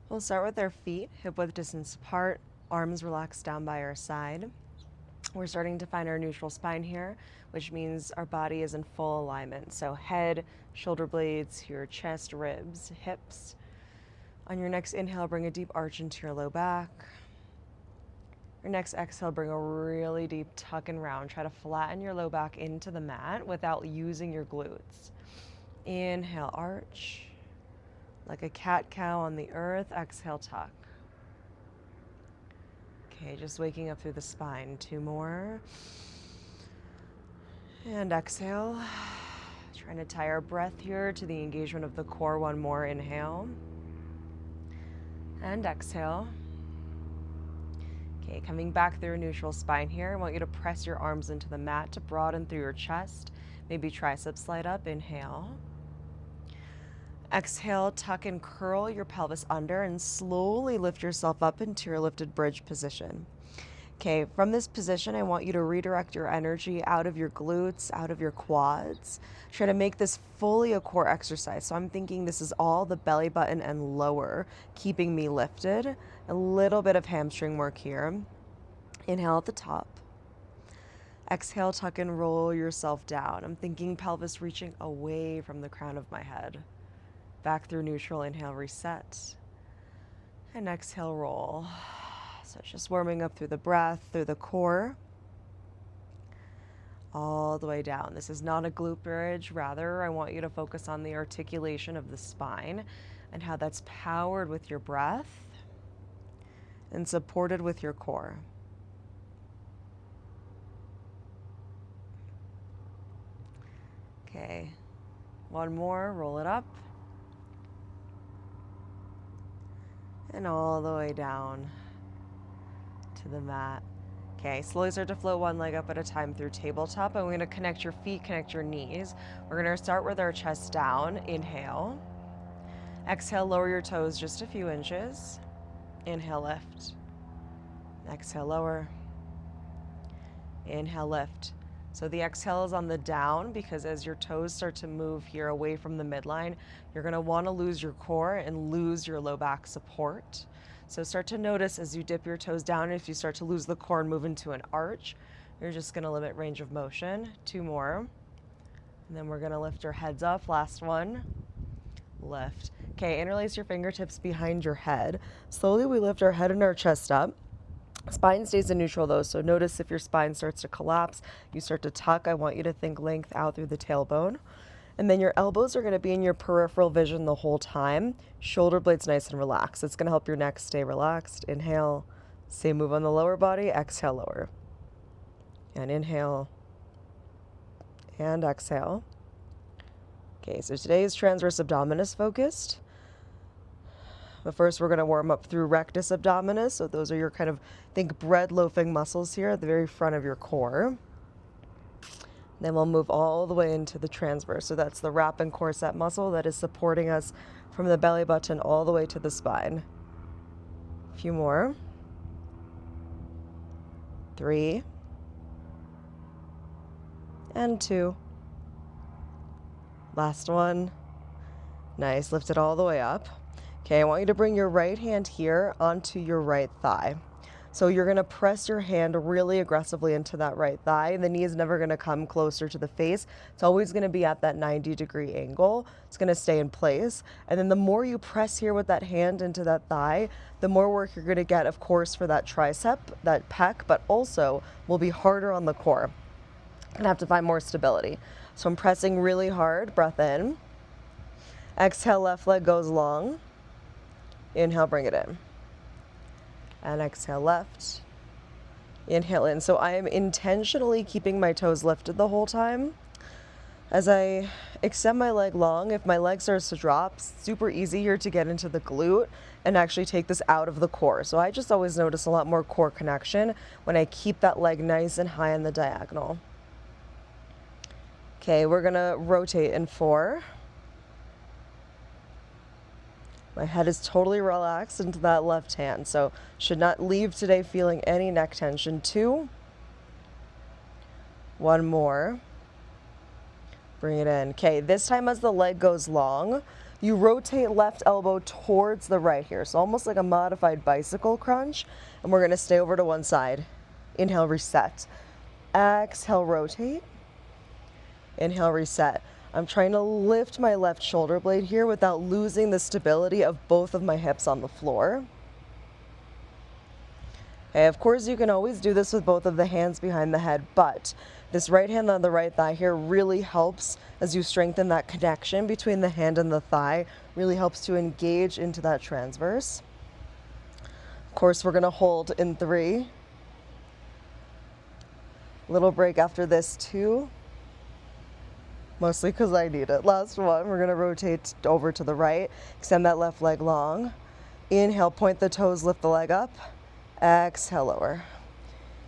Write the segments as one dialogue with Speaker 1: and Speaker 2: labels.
Speaker 1: We'll start with our feet, hip width distance apart, arms relaxed down by our side. We're starting to find our neutral spine here, which means our body is in full alignment. So head, shoulder blades, your chest, ribs, hips. On your next inhale, bring a deep arch into your low back. Your next exhale, bring a really deep tuck and round. Try to flatten your low back into the mat without using your glutes. Inhale, arch. Like a cat-cow on the earth, exhale, tuck. Okay, just waking up through the spine. 2 more. And exhale. Trying to tie our breath here to the engagement of the core. 1 more, inhale. And exhale. Okay, coming back through a neutral spine here. I want you to press your arms into the mat to broaden through your chest. Maybe triceps slide up, inhale. Exhale, tuck and curl your pelvis under and slowly lift yourself up into your lifted bridge position. Okay, from this position, I want you to redirect your energy out of your glutes, out of your quads. Try to make this fully a core exercise. So I'm thinking this is all the belly button and lower, keeping me lifted. A little bit of hamstring work here. Inhale at the top. Exhale, tuck and roll yourself down. I'm thinking pelvis reaching away from the crown of my head. Back through neutral, inhale, reset. And exhale, roll. So just warming up through the breath, through the core, all the way down. This is not a glute bridge. Rather, I want you to focus on the articulation of the spine and how that's powered with your breath and supported with your core. Okay, 1 more, roll it up. And all the way down to the mat. Okay, slowly start to float 1 leg up at a time through tabletop. And we're going to connect your feet, connect your knees. We're going to start with our chest down. Inhale. Exhale, lower your toes just a few inches. Inhale, lift. Exhale, lower. Inhale, lift. So the exhale is on the down because as your toes start to move here away from the midline, you're going to want to lose your core and lose your low back support. So start to notice as you dip your toes down, if you start to lose the core and move into an arch, you're just going to limit range of motion. 2 more. And then we're going to lift our heads up. Last one. Lift. Okay, interlace your fingertips behind your head. Slowly we lift our head and our chest up. Spine stays in neutral though, so notice if your spine starts to collapse, you start to tuck. I want you to think length out through the tailbone. And then your elbows are going to be in your peripheral vision the whole time. Shoulder blades nice and relaxed. It's going to help your neck stay relaxed. Inhale. Same move on the lower body. Exhale, lower. And inhale. And exhale. Okay, so today is transverse abdominis focused. But first we're going to warm up through rectus abdominis. So those are your kind of, think bread loafing muscles here at the very front of your core. Then we'll move all the way into the transverse. So that's the wrap and corset muscle that is supporting us from the belly button all the way to the spine. A few more. 3. And 2. Last one. Nice, lift it all the way up. Okay, I want you to bring your right hand here onto your right thigh. So you're going to press your hand really aggressively into that right thigh. The knee is never going to come closer to the face. It's always going to be at that 90-degree angle. It's going to stay in place. And then the more you press here with that hand into that thigh, the more work you're going to get, of course, for that tricep, that pec, but also will be harder on the core. You're going to have to find more stability. So I'm pressing really hard. Breath in. Exhale, left leg goes long. Inhale, bring it in. And exhale, left. Inhale in. So I am intentionally keeping my toes lifted the whole time. As I extend my leg long, if my leg starts to drop, super easy here to get into the glute and actually take this out of the core. So I just always notice a lot more core connection when I keep that leg nice and high on the diagonal. Okay, we're gonna rotate in 4. My head is totally relaxed into that left hand, so should not leave today feeling any neck tension. 2. 1 more. Bring it in. Okay, this time as the leg goes long, You rotate left elbow towards the right here. So almost like a modified bicycle crunch. And we're gonna stay over to one side. Inhale, reset. Exhale, rotate. Inhale, reset. I'm trying to lift my left shoulder blade here without losing the stability of both of my hips on the floor. Okay, of course, you can always do this with both of the hands behind the head, but this right hand on the right thigh here really helps as you strengthen that connection between the hand and the thigh, really helps to engage into that transverse. Of course, we're gonna hold in 3. Little break after this 2. Mostly because I need it. Last one, we're gonna rotate over to the right, extend that left leg long. Inhale, point the toes, lift the leg up. Exhale, lower.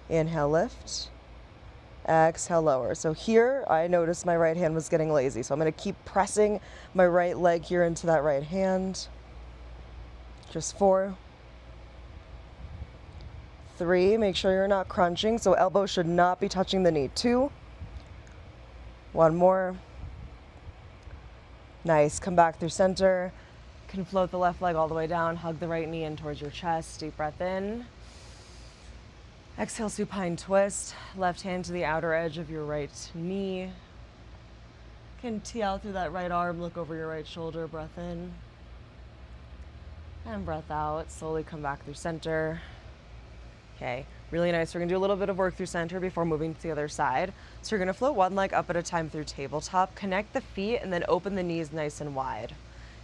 Speaker 1: Inhale, lift. Exhale, lower. So here, I noticed my right hand was getting lazy. So I'm gonna keep pressing my right leg here into that right hand. Just 4. 3, make sure you're not crunching. So elbow should not be touching the knee. 2. 1 more. Nice, come back through center. Can float the left leg all the way down, hug the right knee in towards your chest. Deep breath in. Exhale, supine twist. Left hand to the outer edge of your right knee. Can tee out through that right arm, look over your right shoulder, breath in. And breath out, slowly come back through center. Okay, really nice. We're gonna do a little bit of work through center before moving to the other side. So you're gonna float one leg up at a time through tabletop, connect the feet, and then open the knees nice and wide.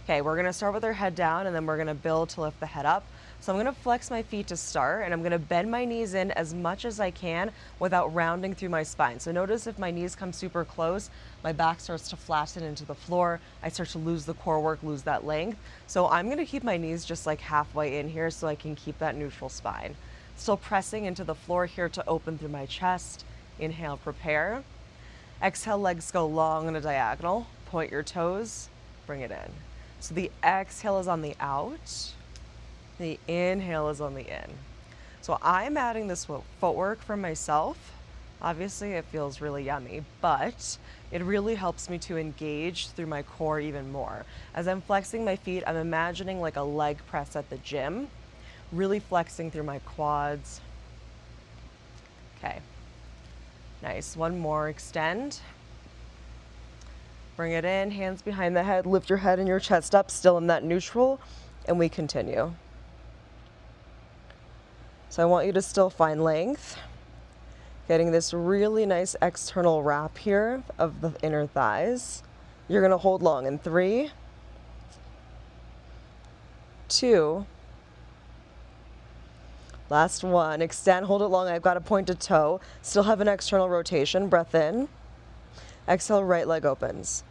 Speaker 1: Okay, we're gonna start with our head down, and then we're gonna build to lift the head up. So I'm gonna flex my feet to start, and I'm gonna bend my knees in as much as I can without rounding through my spine. So notice if my knees come super close, my back starts to flatten into the floor. I start to lose the core work, lose that length. So I'm gonna keep my knees just like halfway in here so I can keep that neutral spine. Still pressing into the floor here to open through my chest. Inhale, prepare. Exhale, legs go long on a diagonal. Point your toes, bring it in. So the exhale is on the out, the inhale is on the in. So I'm adding this footwork for myself. Obviously it feels really yummy, but it really helps me to engage through my core even more. As I'm flexing my feet, I'm imagining like a leg press at the gym, really flexing through my quads. Okay, nice, 1 more, extend. Bring it in, hands behind the head, lift your head and your chest up, still in that neutral, and we continue. So I want you to still find length, getting this really nice external wrap here of the inner thighs. You're gonna hold long in 3, 2, last 1, extend, hold it long. I've got a pointed toe, still have an external rotation, breath in. Exhale, right leg opens.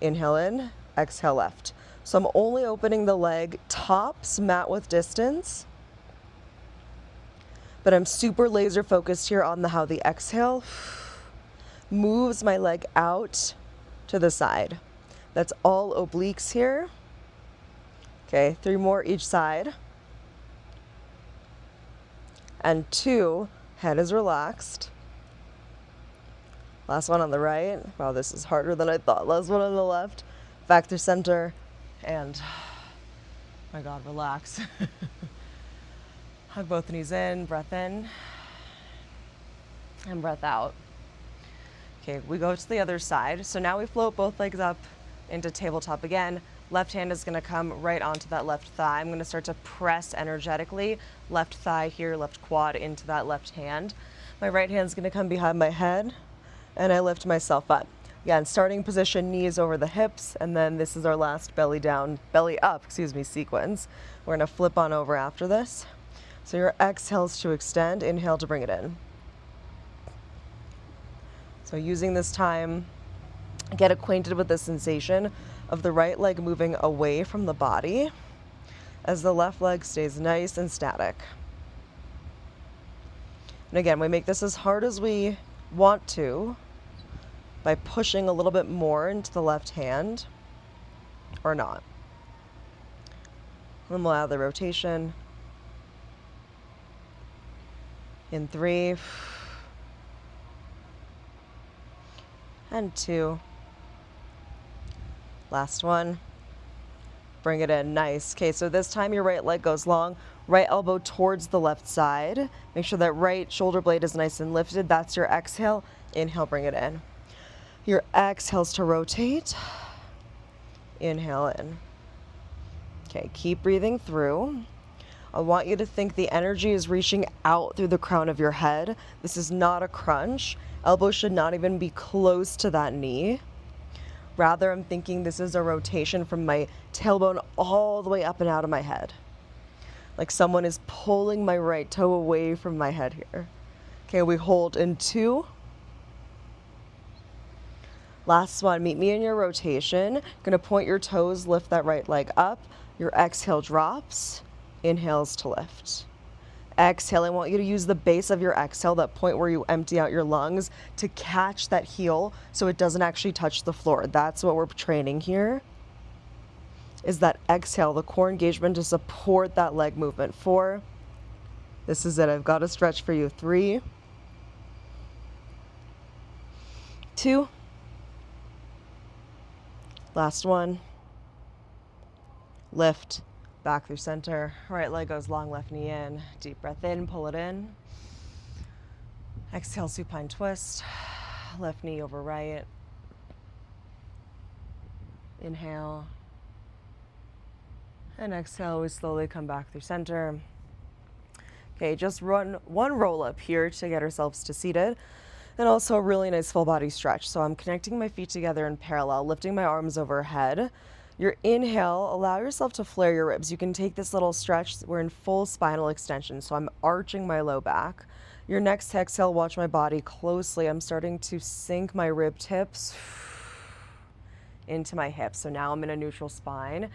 Speaker 1: Inhale in, exhale left. So I'm only opening the leg tops, mat width distance, but I'm super laser focused here on how the exhale moves my leg out to the side. That's all obliques here. Okay, 3 more each side. And 2, head is relaxed. Last one on the right. Wow, this is harder than I thought. Last one on the left. Back through center. And, my God, relax. Hug both knees in, breath in. And breath out. Okay, we go to the other side. So now we float both legs up into tabletop again. Left hand is gonna come right onto that left thigh. I'm gonna start to press energetically. Left thigh here, left quad into that left hand. My right hand's gonna come behind my head, and I lift myself up. Again, starting position, knees over the hips, and then this is our last belly up sequence. We're gonna flip on over after this. So your exhales to extend, inhale to bring it in. So using this time, get acquainted with the sensation of the right leg moving away from the body as the left leg stays nice and static. And again, we make this as hard as we want to by pushing a little bit more into the left hand or not. Then we'll add the rotation. In 3 and 2. Last one. Bring it in, nice. Okay, so this time your right leg goes long, right elbow towards the left side. Make sure that right shoulder blade is nice and lifted. That's your exhale. Inhale, bring it in. Your exhales to rotate. Inhale in. Okay, keep breathing through. I want you to think the energy is reaching out through the crown of your head. This is not a crunch. Elbow should not even be close to that knee. Rather, I'm thinking this is a rotation from my tailbone all the way up and out of my head. Like someone is pulling my right toe away from my head here. Okay, we hold in 2. Last one, meet me in your rotation. Gonna point your toes, lift that right leg up. Your exhale drops, inhales to lift. Exhale, I want you to use the base of your exhale, that point where you empty out your lungs, to catch that heel so it doesn't actually touch the floor. That's what we're training here, is that exhale, the core engagement to support that leg movement. 4. This is it. I've got a stretch for you. 3, 2. Last one. Lift. Back through center. Right leg goes long, left knee in. Deep breath in, pull it in. Exhale, supine twist. Left knee over right. Inhale. And exhale, we slowly come back through center. Okay, just run one roll up here to get ourselves to seated. And also a really nice full body stretch. So I'm connecting my feet together in parallel, lifting my arms overhead. Your inhale, allow yourself to flare your ribs. You can take this little stretch. We're in full spinal extension, so I'm arching my low back. Your next exhale, watch my body closely. I'm starting to sink my rib tips into my hips. So now I'm in a neutral spine.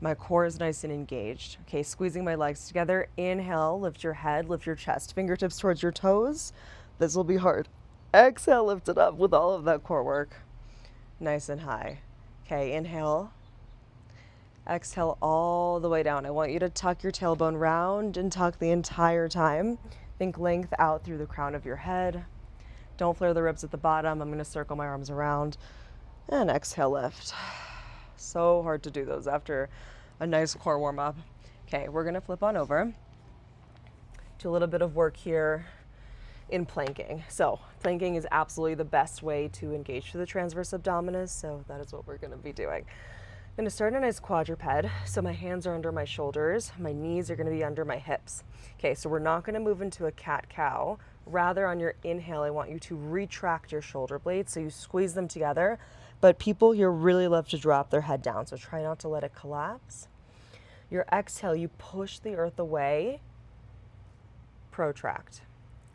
Speaker 1: My core is nice and engaged. Okay, squeezing my legs together. Inhale, lift your head, lift your chest. Fingertips towards your toes. This will be hard. Exhale, lift it up with all of that core work. Nice and high. Okay, inhale. Exhale all the way down. I want you to tuck your tailbone round and tuck the entire time. Think length out through the crown of your head. Don't flare the ribs at the bottom. I'm going to circle my arms around and exhale, lift. So hard to do those after a nice core warm up. Okay, we're going to flip on over. Do a little bit of work here in planking. So planking is absolutely the best way to engage through the transverse abdominis. So that is what we're going to be doing. I'm going to start in a nice quadruped. So my hands are under my shoulders. My knees are going to be under my hips. Okay, so we're not going to move into a cat-cow. Rather, on your inhale, I want you to retract your shoulder blades so you squeeze them together. But people here really love to drop their head down, so try not to let it collapse. Your exhale, you push the earth away, protract.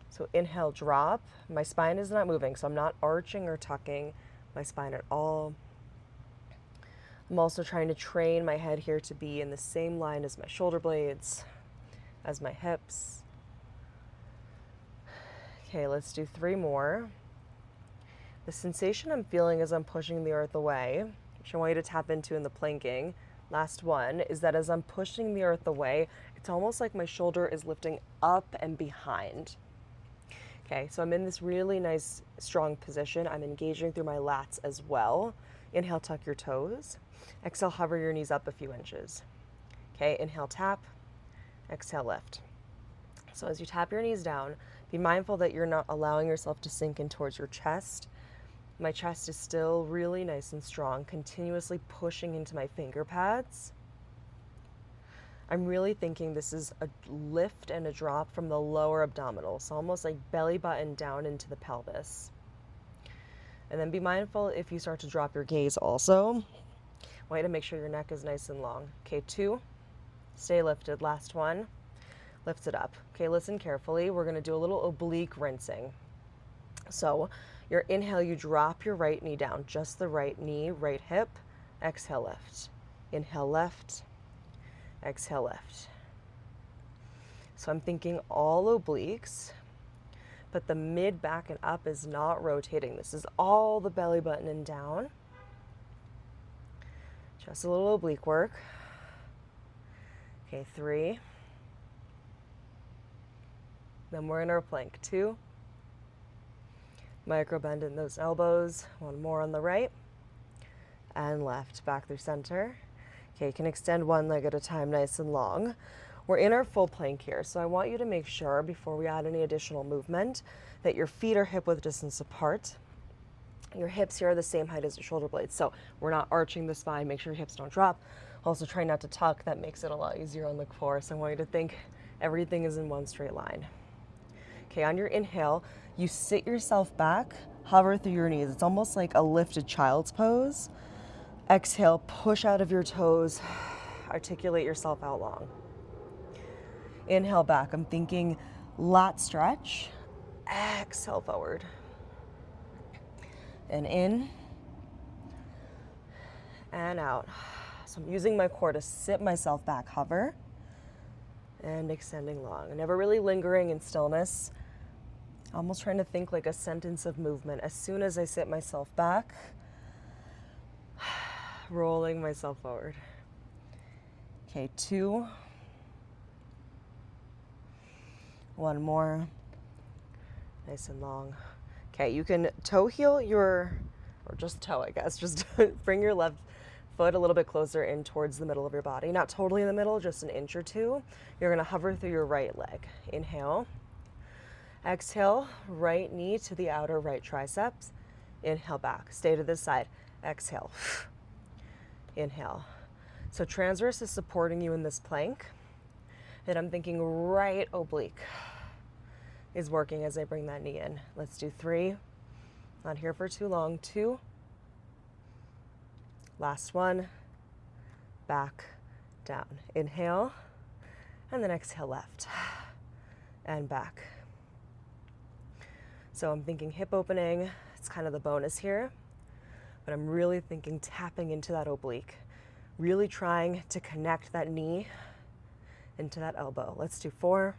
Speaker 1: So inhale, drop. My spine is not moving, so I'm not arching or tucking my spine at all. I'm also trying to train my head here to be in the same line as my shoulder blades, as my hips. Okay, let's do 3 more. The sensation I'm feeling as I'm pushing the earth away, which I want you to tap into in the planking, last one, is that as I'm pushing the earth away, it's almost like my shoulder is lifting up and behind. Okay, so I'm in this really nice, strong position. I'm engaging through my lats as well. Inhale, tuck your toes. Exhale, hover your knees up a few inches. Okay, inhale, tap. Exhale, lift. So as you tap your knees down, be mindful that you're not allowing yourself to sink in towards your chest. My chest is still really nice and strong, continuously pushing into my finger pads. I'm really thinking this is a lift and a drop from the lower abdominal, so almost like belly button down into the pelvis. And then be mindful if you start to drop your gaze also. I want you to make sure your neck is nice and long. Okay, 2, stay lifted. Last one, lift it up. Okay, listen carefully. We're gonna do a little oblique rinsing. So your inhale, you drop your right knee down, just the right knee, right hip. Exhale, lift. Inhale, left. Exhale, lift. So I'm thinking all obliques, but the mid, back, and up is not rotating. This is all the belly button and down. Just a little oblique work. Okay, 3. Then we're in our plank. 2. Micro bend in those elbows. 1 more on the right and left, back through center. Okay, you can extend one leg at a time, nice and long. We're in our full plank here, so I want you to make sure before we add any additional movement that your feet are hip width distance apart. Your hips here are the same height as your shoulder blades, so we're not arching the spine. Make sure your hips don't drop. Also try not to tuck. That makes it a lot easier on the core, so I want you to think everything is in one straight line. Okay, on your inhale, you sit yourself back, hover through your knees. It's almost like a lifted child's pose. Exhale, push out of your toes, articulate yourself out long. Inhale back, I'm thinking lat stretch. Exhale forward. And in and out. So I'm using my core to sit myself back, hover, and extending long. I'm never really lingering in stillness. Almost trying to think like a sentence of movement. As soon as I sit myself back, rolling myself forward. Okay, 2. 1 more. Nice and long. Okay, you can toe heel or just toe, I guess. Just bring your left foot a little bit closer in towards the middle of your body. Not totally in the middle, just an inch or two. You're gonna hover through your right leg. Inhale. Exhale, right knee to the outer right triceps. Inhale back, stay to this side. Exhale. Inhale. So transverse is supporting you in this plank. And I'm thinking right oblique is working as I bring that knee in. Let's do 3. Not here for too long. 2. Last one. Back, down. Inhale, and then exhale left and back. So I'm thinking hip opening. It's kind of the bonus here, but I'm really thinking tapping into that oblique, really trying to connect that knee into that elbow. Let's do 4.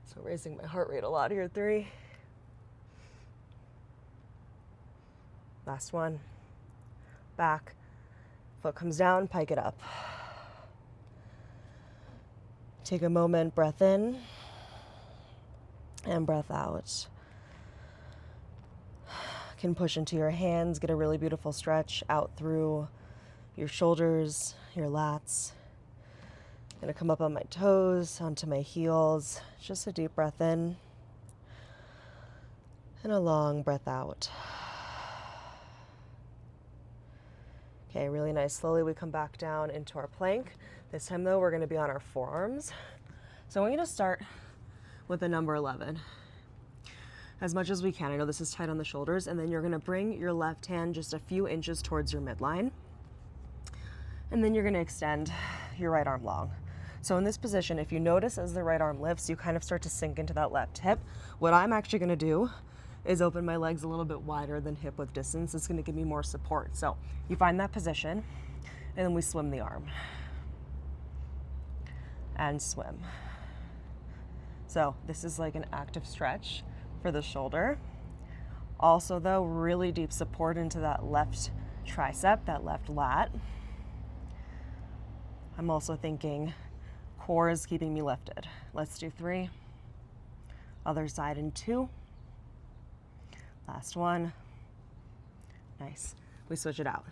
Speaker 1: So raising my heart rate a lot here. 3. Last one. Back. Foot comes down, pike it up. Take a moment, breath in and breath out. Can push into your hands, get a really beautiful stretch out through your shoulders, your lats. Gonna come up on my toes, onto my heels. Just a deep breath in and a long breath out. Okay, really nice. Slowly we come back down into our plank. This time though, we're gonna be on our forearms. So I want you to start with a number 11. As much as we can. I know this is tight on the shoulders, and then you're gonna bring your left hand just a few inches towards your midline. And then you're gonna extend your right arm long. So in this position, if you notice as the right arm lifts, you kind of start to sink into that left hip. What I'm actually gonna do is open my legs a little bit wider than hip width distance. It's gonna give me more support. So you find that position, and then we swim the arm. And swim. So this is like an active stretch for the shoulder. Also though, really deep support into that left tricep, that left lat. I'm also thinking core is keeping me lifted. Let's do 3. Other side in 2. Last one. Nice. We switch it out.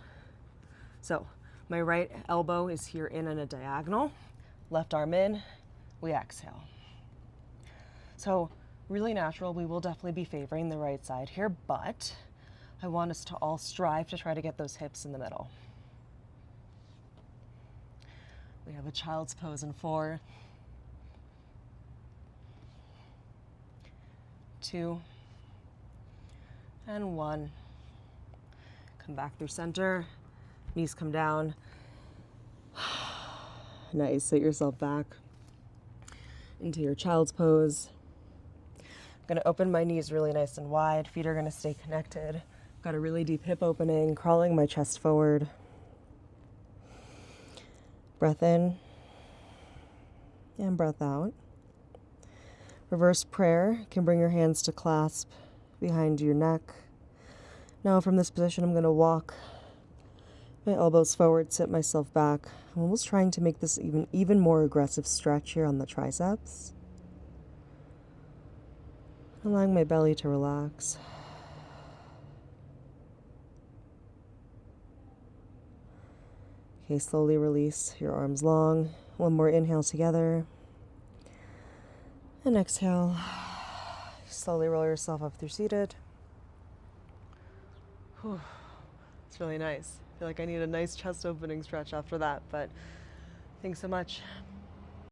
Speaker 1: So my right elbow is here in a diagonal. Left arm in. We exhale. So really natural. We will definitely be favoring the right side here, but I want us to all strive to try to get those hips in the middle. We have a child's pose in 4, 2, and 1. Come back through center, knees come down. Nice, sit yourself back into your child's pose. I'm gonna open my knees really nice and wide. Feet are gonna stay connected. Got a really deep hip opening, crawling my chest forward. Breath in and breath out. Reverse prayer. You can bring your hands to clasp behind your neck. Now from this position, I'm gonna walk my elbows forward, sit myself back. I'm almost trying to make this even more aggressive stretch here on the triceps. Allowing my belly to relax. Okay, slowly release your arms long. One more inhale together. And exhale. Slowly roll yourself up through seated. Whew. It's really nice. I feel like I need a nice chest opening stretch after that, but thanks so much.